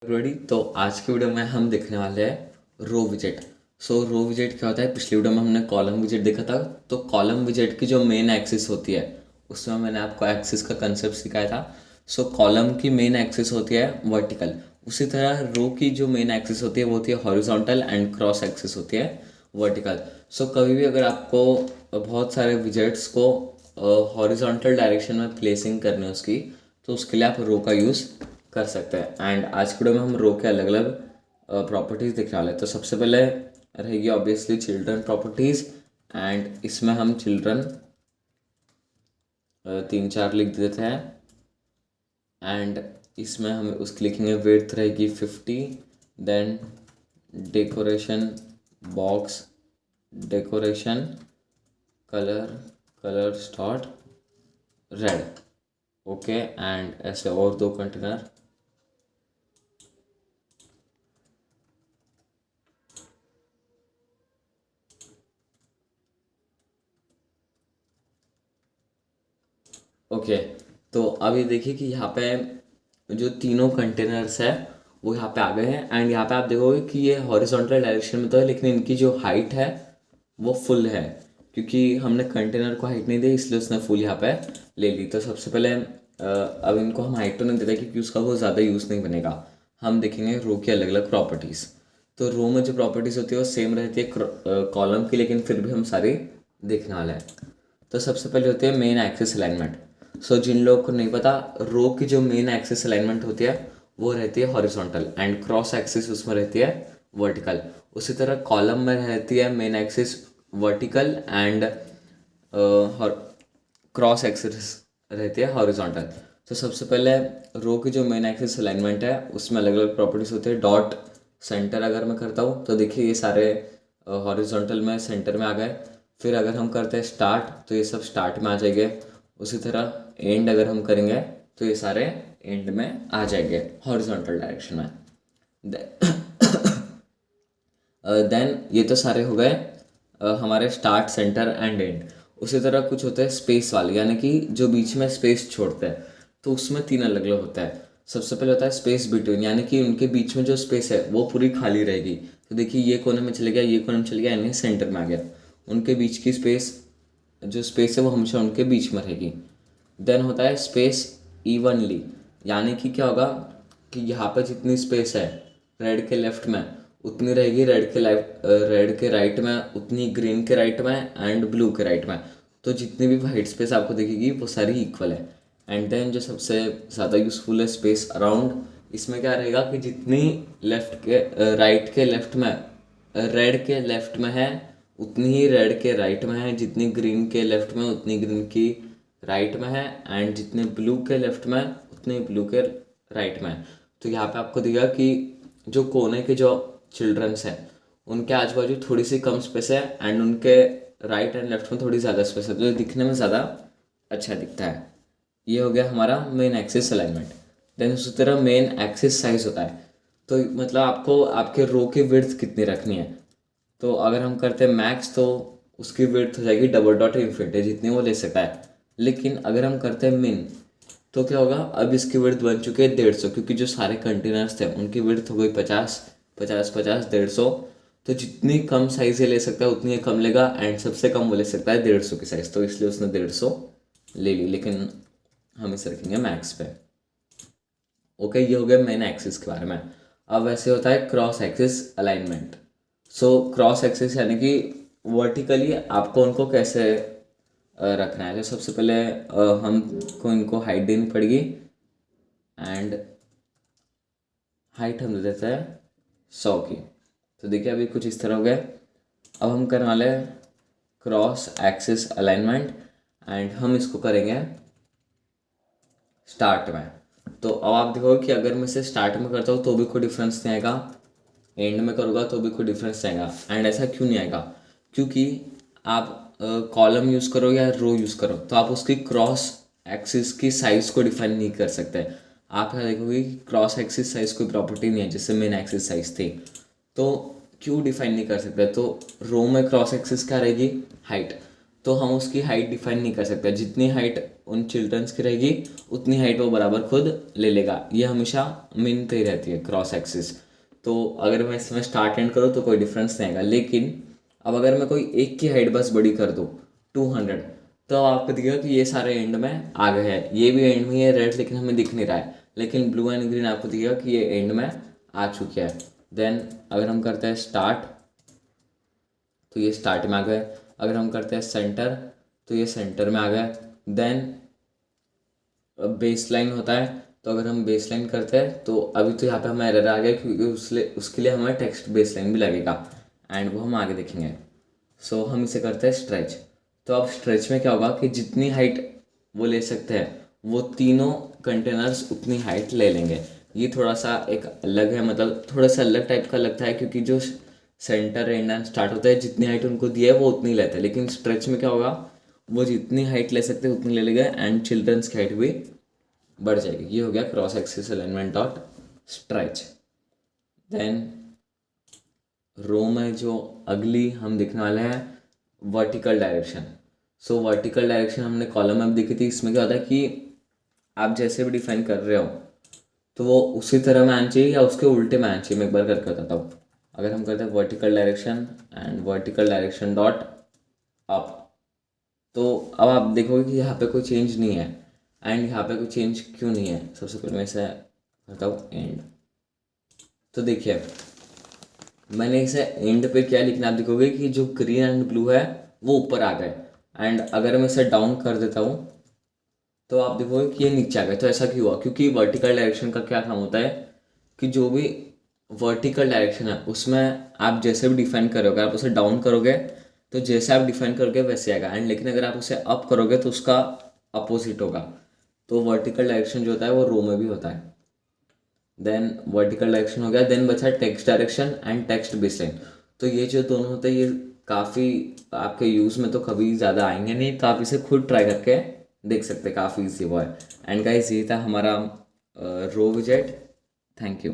Ready. तो आज की वीडियो में हम देखने वाले हैं रो विजेट। रो विजेट क्या होता है, पिछली वीडियो में हमने कॉलम विजेट देखा था। तो कॉलम विजेट की जो मेन एक्सिस होती है उसमें मैंने आपको एक्सिस का कंसेप्ट सिखाया था। कॉलम की मेन एक्सिस होती है वर्टिकल। उसी तरह रो की जो मेन एक्सिस होती है वो होती है हॉरिजॉन्टल एंड क्रॉस एक्सिस होती है वर्टिकल। कभी भी अगर आपको बहुत सारे विजेट्स को हॉरिजॉन्टल डायरेक्शन में प्लेसिंग करनी है उसकी, तो उसके लिए आप रो का यूज़ कर सकते हैं। एंड आज की वीडियो में हम रो के अलग अलग प्रॉपर्टीज़ दिखने वाले हैं। तो सबसे पहले रहेगी ऑब्वियसली चिल्ड्रन प्रॉपर्टीज़। एंड इसमें हम चिल्ड्रन 3-4 लिख देते हैं। एंड इसमें हम उसकी लिखेंगे विड्थ रहेगी 50। Then decoration box, decoration colour, colour start red. Okay, and ऐसे और 2 कंटेनर। ओके, तो अब ये देखिए कि यहाँ पे जो तीनों कंटेनर्स है वो यहाँ पे आ गए हैं। एंड यहाँ पे आप देखोगे कि ये हॉरिजॉन्टल डायरेक्शन में तो है, लेकिन इनकी जो हाइट है वो फुल है, क्योंकि हमने कंटेनर को हाइट नहीं दी इसलिए उसने फुल यहाँ पे ले ली। तो सबसे पहले अब इनको हम हाइट तो नहीं देते क्योंकि उसका वो ज़्यादा यूज़ नहीं बनेगा। हम देखेंगे रो की अलग अलग प्रॉपर्टीज़। तो रो में जो प्रॉपर्टीज़ होती है वो सेम रहती है कॉलम की, लेकिन फिर भी हम सारी देखने वाले हैं। तो सबसे पहले होती है मेन एक्सिस अलाइनमेंट। जिन लोगों को नहीं पता, रो की जो मेन एक्सिस अलाइनमेंट होती है वो रहती है हॉरिजॉन्टल एंड क्रॉस एक्सिस उसमें रहती है वर्टिकल। उसी तरह कॉलम में रहती है main axis vertical and cross axis रहती है हॉरिजॉन्टल। सबसे पहले रो की जो मेन एक्सिस अलाइनमेंट है उसमें अलग अलग प्रॉपर्टीज होती है। डॉट सेंटर अगर मैं करता हूँ तो देखिए ये सारे हॉरिजॉन्टल में सेंटर में आ गए। फिर अगर हम करते हैं स्टार्ट तो ये सब स्टार्ट में आ जाएंगे। उसी तरह एंड अगर हम करेंगे तो ये सारे एंड में आ जाएंगे हॉरिजॉन्टल डायरेक्शन में। देन ये तो सारे हो गए हमारे स्टार्ट, सेंटर एंड एंड। उसी तरह कुछ होते हैं स्पेस वाले, यानी कि जो बीच में स्पेस छोड़ते हैं। तो उसमें 3 अलग अलग होता है। सबसे पहले होता है स्पेस बिटवीन, यानी कि उनके बीच में जो स्पेस है वो पूरी खाली रहेगी। तो देखिए ये कोने में चले गया, ये कोने में चले गया, यानी सेंटर में आ गया। उनके बीच की स्पेस, जो स्पेस है वो हमेशा उनके बीच में रहेगी। देन होता है स्पेस इवनली, यानी कि क्या होगा कि यहाँ पे जितनी स्पेस है रेड के लेफ्ट में उतनी रहेगी रेड के रेड के राइट में, उतनी ग्रीन के राइट में एंड ब्लू के राइट में। तो जितनी भी वाइट स्पेस आपको दिखेगी वो सारी इक्वल है। एंड देन जो सबसे ज़्यादा यूज़फुल है स्पेस अराउंड, इसमें क्या रहेगा कि जितनी लेफ्ट के राइट के लेफ्ट में रेड के लेफ्ट में है उतनी ही रेड के राइट में है, जितनी ग्रीन के लेफ्ट में उतनी ग्रीन की राइट में है, एंड जितने ब्लू के लेफ्ट में उतने ब्लू के राइट में है। तो यहाँ पे आपको दिखेगा कि जो कोने के जो चिल्ड्रंस हैं उनके आजू बाजू थोड़ी सी कम स्पेस है एंड उनके राइट एंड लेफ्ट में थोड़ी ज़्यादा स्पेस है, तो ये दिखने में ज़्यादा अच्छा दिखता है। ये हो गया हमारा मेन एक्सिस अलाइनमेंट। देन उसी तरह मेन एक्सिस साइज होता है। तो मतलब आपको आपके रो की विड्थ कितनी रखनी है। तो अगर हम करते हैं मैक्स तो उसकी विड्थ हो जाएगी डबल डॉट इन्फिनिटी, जितनी वो ले सकता है। लेकिन अगर हम करते हैं मिन तो क्या होगा, अब इसकी विड्थ बन चुकी है 150, क्योंकि जो सारे कंटेनर्स थे उनकी विड्थ हो गई 50 50 50 150। तो जितनी कम साइज ये ले सकता है उतनी ये कम लेगा, एंड सबसे कम वो ले सकता है 150 की साइज, तो इसलिए उसने 150 ले ली। लेकिन हम इसे रखेंगे मैक्स पे। ओके, ये हो गया मेन एक्सिस के बारे में। अब ऐसे होता है cross axis alignment. Cross axis यानी कि वर्टिकली आपको उनको कैसे रखना है। तो सबसे पहले हमको इनको हाइट देनी पड़ेगी। एंड हाइट हम दे देते हैं 100 की। तो देखिए अभी कुछ इस तरह हो गया। अब हम करने वाले हैं क्रॉस एक्सिस अलाइनमेंट एंड हम इसको करेंगे स्टार्ट में। तो अब आप देखोगे कि अगर मैं इसे स्टार्ट में करता हूँ तो भी कोई डिफरेंस नहीं आएगा, एंड में करूँगा तो भी कोई डिफरेंस आएगा। एंड ऐसा क्यों नहीं आएगा, क्योंकि आप कॉलम यूज़ करो या रो यूज़ करो तो आप उसकी क्रॉस एक्सिस की साइज़ को डिफाइन नहीं कर सकते। आप यहाँ देखोगे कि क्रॉस एक्सिस साइज़ कोई प्रॉपर्टी नहीं है जैसे मेन एक्सिस साइज़ थी। तो क्यों डिफाइन नहीं कर सकते, तो रो में क्रॉस एक्सिस क्या रहेगी, हाइट। तो हम उसकी हाइट डिफाइन नहीं कर सकते। जितनी हाइट उन चिल्ड्रंस की रहेगी उतनी हाइट वो बराबर खुद ले लेगा। ये हमेशा मिन पे ही रहती है क्रॉस एक्सिस। तो अगर मैं इसमें स्टार्ट एंड करूँ तो कोई डिफरेंस नहीं आएगा। लेकिन अब अगर मैं कोई एक की हाइट बस बड़ी कर दूँ 200, तो अब आपको दिखेगा कि ये सारे एंड में आ गए हैं। ये भी एंड में है रेड, लेकिन हमें दिख नहीं रहा है। लेकिन ब्लू एंड ग्रीन आपको दिखेगा कि ये एंड में आ चुके हैं। देन अगर हम करते हैं स्टार्ट तो ये स्टार्ट में आ गए। अगर हम करते हैं सेंटर तो ये सेंटर में आ गए। देन बेस लाइन होता है, तो अगर हम बेस लाइन करते हैं तो अभी तो यहाँ पे हमें एरर आ गया, क्योंकि उसके लिए हमें टेक्स्ट बेस लाइन भी लगेगा एंड वो हम आगे देखेंगे। सो हम इसे करते हैं स्ट्रेच। तो अब स्ट्रेच में क्या होगा कि जितनी हाइट वो ले सकते हैं वो तीनों कंटेनर्स उतनी हाइट ले लेंगे। ये थोड़ा सा एक अलग है, मतलब थोड़ा सा अलग टाइप का लगता है, क्योंकि जो सेंटर एंड एंड स्टार्ट होता है जितनी हाइट उनको दी है वो उतनी लेते हैं। लेकिन स्ट्रेच में क्या होगा, वो जितनी हाइट ले सकते हैं उतनी ले लेंगे एंड चिल्ड्रंस की हाइट भी बढ़ जाएगी। ये हो गया cross axis alignment dot stretch. Then row में जो अगली हम देखने वाले हैं vertical direction. So vertical direction हमने कॉलम में देखी थी। इसमें क्या होता है कि आप जैसे भी डिफाइन कर रहे हो तो वो उसी तरह में आना चाहिए या उसके उल्टे में आना चाहिए। मैं एक बार करके बताता हूँ। अगर हम करते हैं vertical direction and vertical direction dot up, तो अब आप देखोगे कि यहाँ पे कोई चेंज नहीं है। एंड यहाँ पे कोई चेंज क्यों नहीं है, सबसे पहले मैं इसे करता हूँ एंड। तो देखिए मैंने इसे एंड पे किया, लेकिन आप देखोगे कि जो ग्रीन एंड ब्लू है वो ऊपर आ गए। एंड अगर मैं इसे डाउन कर देता हूँ तो आप देखोगे कि ये नीचे आ गए। तो ऐसा क्यों हुआ, क्योंकि वर्टिकल डायरेक्शन का क्या काम होता है कि जो भी वर्टिकल डायरेक्शन है उसमें आप जैसे भी डिफाइन करोगे, आप उसे डाउन करोगे तो जैसे आप डिफाइन करोगे वैसे आएगा। एंड लेकिन अगर आप उसे अप करोगे तो उसका अपोजिट होगा। तो वर्टिकल डायरेक्शन जो होता है वो रो में भी होता है। देन वर्टिकल डायरेक्शन हो गया। देन बचा text direction and text baseline. तो ये जो दोनों होते हैं ये काफ़ी आपके यूज़ में तो कभी ज़्यादा आएंगे नहीं, तो आप इसे खुद ट्राई करके देख सकते हैं, काफ़ी इजी वो है। एंड गाइस ये था हमारा रो विजेट। Thank you.